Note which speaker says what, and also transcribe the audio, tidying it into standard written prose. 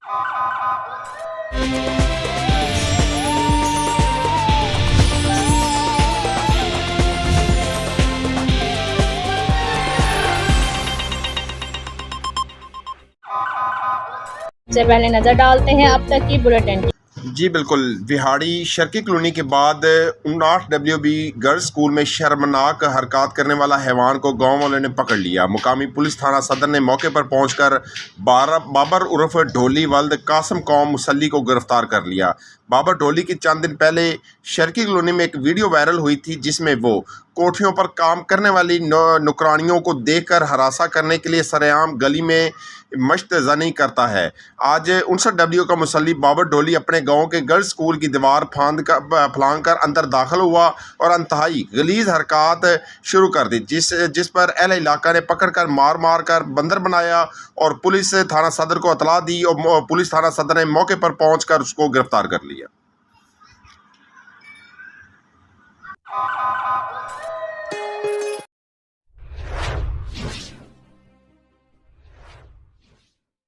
Speaker 1: से पहले नजर डालते हैं अब तक की बुलेटिन।
Speaker 2: जी बिल्कुल। विहाड़ी शर्की कॉलोनी के बाद 59 WB गर्ल्स स्कूल में शर्मनाक हरकत करने वाला हैवान को गांव वालों ने पकड़ लिया। मुकामी पुलिस थाना सदर ने मौके पर पहुंचकर बाबर उर्फ ढोली वल्द कासम कौम मुसल्ली को गिरफ्तार कर लिया। बाबर ढोली की चंद दिन पहले शर्की कॉलोनी में एक वीडियो वायरल हुई थी जिसमें वो कोठियों पर काम करने वाली नौकरानियों को देखकर हरासा करने के लिए सरेआम गली में मश्तजनी करता है। आज 59 WB का मुसल्ली बाबर ढोली अपने गांव के गर्ल्स स्कूल की दीवार फांद कर अंदर दाखिल हुआ और इंतहाई गलीज हरकत शुरू कर दी, जिस पर अहले इलाका ने पकड़ कर मार कर बंदर बनाया और पुलिस थाना सदर को इतला दी और पुलिस थाना सदर ने मौके पर पहुंच कर उसको गिरफ्तार कर लिया।